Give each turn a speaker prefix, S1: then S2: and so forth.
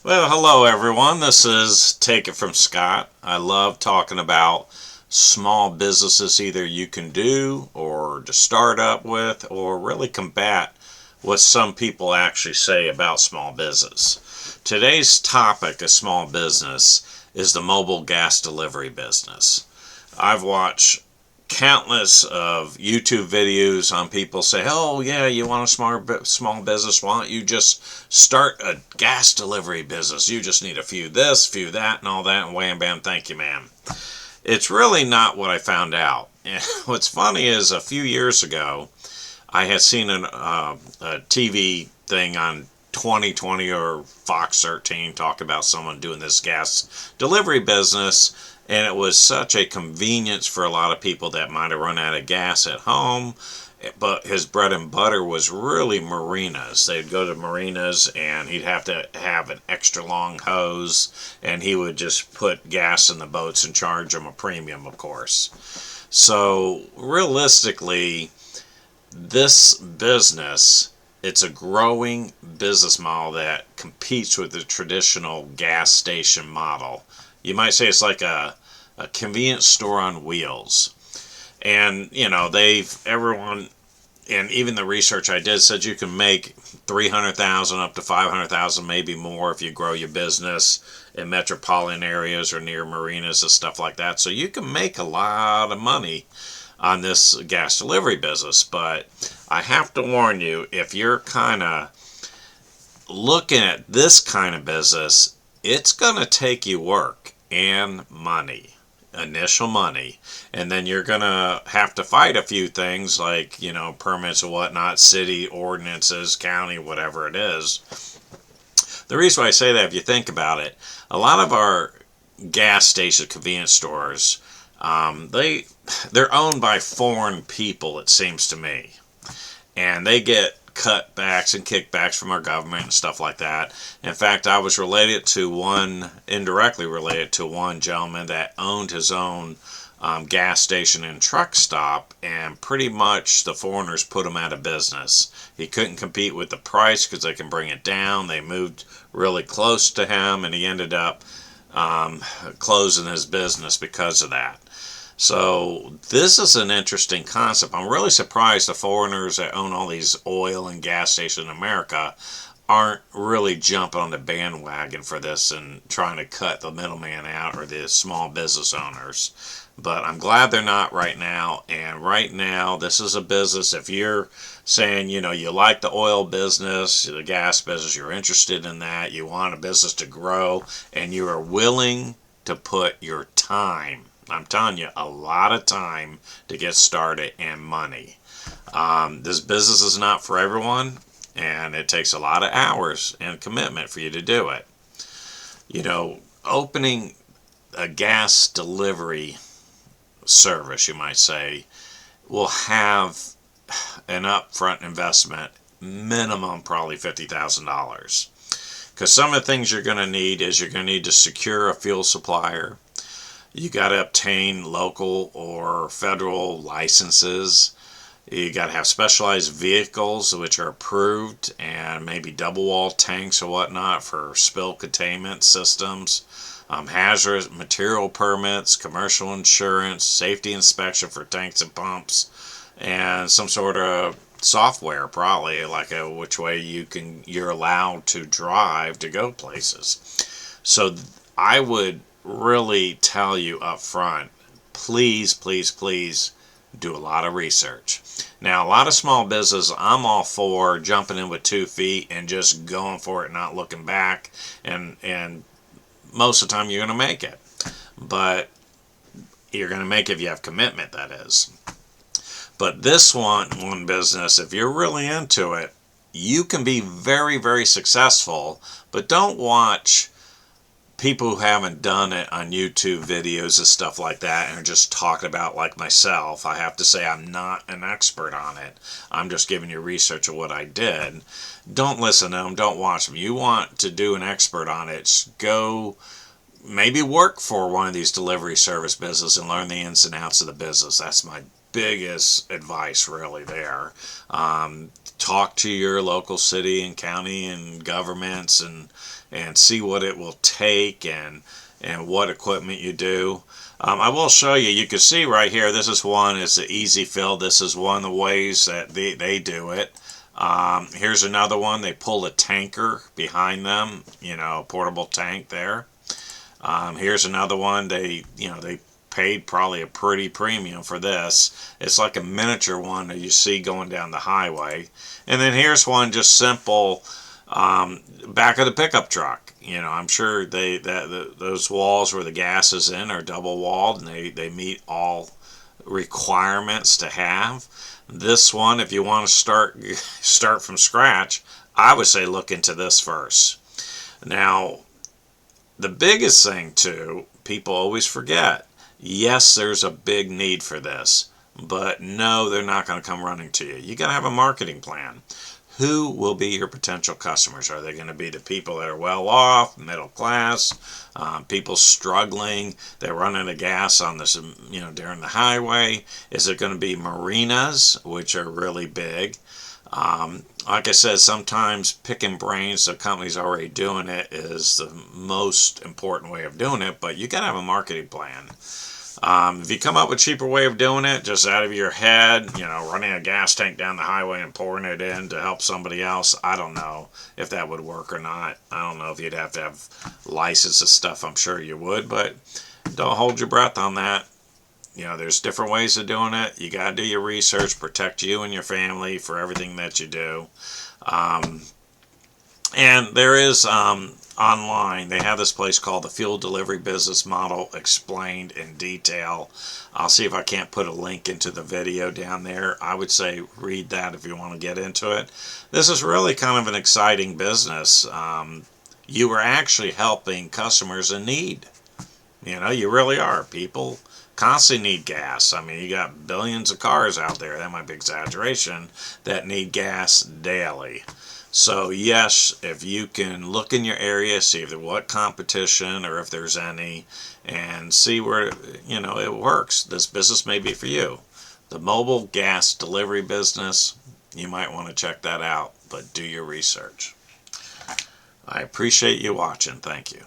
S1: Well, hello everyone. This is Take It From Scott. I love talking about small businesses either you can do or to start up with or really combat what some people actually say about small business. Today's topic of small business is the mobile gas delivery business. I've watched countless of YouTube videos on people say, "Oh yeah, you want a small business? Why don't you just start a gas delivery business? You just need a few this, few that, and all that, and wham bam, thank you, ma'am." It's really not what I found out. And what's funny is a few years ago, I had seen a TV thing on 2020 or Fox 13 talk about someone doing this gas delivery business, and it was such a convenience for a lot of people that might have run out of gas at home. But his bread and butter was really marinas. They'd go to marinas and he'd have to have an extra long hose, and he would just put gas in the boats and charge them a premium, of course. So realistically, this business, it's a growing business model that competes with the traditional gas station model. You might say it's like a convenience store on wheels. And everyone, and even the research I did said you can make 300,000 up to 500,000, maybe more, if you grow your business in metropolitan areas or near marinas and stuff like that. So you can make a lot of money on this gas delivery business. But I have to warn you, if you're kind of looking at this kind of business, it's going to take you work and money, initial money, and then you're going to have to fight a few things like, permits and whatnot, city ordinances, county, whatever it is. The reason why I say that, if you think about it, a lot of our gas station convenience stores, they're owned by foreign people, it seems to me, and they get cutbacks and kickbacks from our government and stuff like that. In fact, I was indirectly related to one gentleman that owned his own gas station and truck stop, and pretty much the foreigners put him out of business. He couldn't compete with the price because they can bring it down. They moved really close to him, and he ended up closing his business because of that. So this is an interesting concept. I'm really surprised the foreigners that own all these oil and gas stations in America aren't really jumping on the bandwagon for this and trying to cut the middleman out, or the small business owners. But I'm glad they're not right now. And right now, this is a business. If you're saying, you like the oil business, the gas business, you're interested in that, you want a business to grow, and you are willing to put your time, I'm telling you, a lot of time to get started and money. This business is not for everyone, and it takes a lot of hours and commitment for you to do it. Opening a gas delivery service, you might say, will have an upfront investment, minimum probably $50,000. Because some of the things you're going to need is you're going to need to secure a fuel supplier. You got to obtain local or federal licenses. You got to have specialized vehicles which are approved, and maybe double wall tanks or whatnot for spill containment systems, hazardous material permits, commercial insurance, safety inspection for tanks and pumps, and some sort of software, probably like which way you're allowed to drive to go places. So I would really tell you up front, please, please, please do a lot of research. Now, a lot of small business, I'm all for jumping in with 2 feet and just going for it, not looking back, and most of the time you're going to make it. But you're going to make it if you have commitment, that is. But this one business, if you're really into it, you can be very, very successful. But don't watch people who haven't done it on YouTube videos and stuff like that and are just talking about, like myself. I have to say I'm not an expert on it. I'm just giving you research of what I did. Don't listen to them. Don't watch them. You want to do an expert on it, go maybe work for one of these delivery service businesses and learn the ins and outs of the business. That's my biggest advice really there. talk to your local city and county and governments and see what it will take and what equipment you do. I will show you. You can see right here. This is one. It's the Easy Fill. This is one of the ways that they do it. Here's another one. They pull a tanker behind them. You know, portable tank there. Here's another one. They paid probably a pretty premium for this. It's like a miniature one that you see going down the highway. And then here's one just simple, back of the pickup truck. You know, I'm sure those walls where the gas is in are double walled, and they meet all requirements to have. This one, if you want to start from scratch, I would say look into this first. Now, the biggest thing too, people always forget. Yes, there's a big need for this, but no, they're not going to come running to you. You got to have a marketing plan. Who will be your potential customers? Are they going to be the people that are well off, middle class, people struggling, they're running out of gas on this, during the highway? Is it going to be marinas, which are really big? Like I said, sometimes picking brains, the company's already doing it, is the most important way of doing it, but you got to have a marketing plan. If you come up with a cheaper way of doing it, just out of your head, running a gas tank down the highway and pouring it in to help somebody else, I don't know if that would work or not. I don't know if you'd have to have licenses stuff. I'm sure you would, but don't hold your breath on that. There's different ways of doing it. You got to do your research, protect you and your family for everything that you do. And there is online, they have this place called the Fuel Delivery Business Model Explained in Detail. I'll see if I can't put a link into the video down there. I would say read that if you want to get into it. This is really kind of an exciting business. You are actually helping customers in need. You really are. People constantly need gas. I mean, you got billions of cars out there, that might be exaggeration, that need gas daily. So yes, if you can look in your area, see if what competition or if there's any, and see where it works. This business may be for you. The mobile gas delivery business, you might want to check that out, but do your research. I appreciate you watching. Thank you.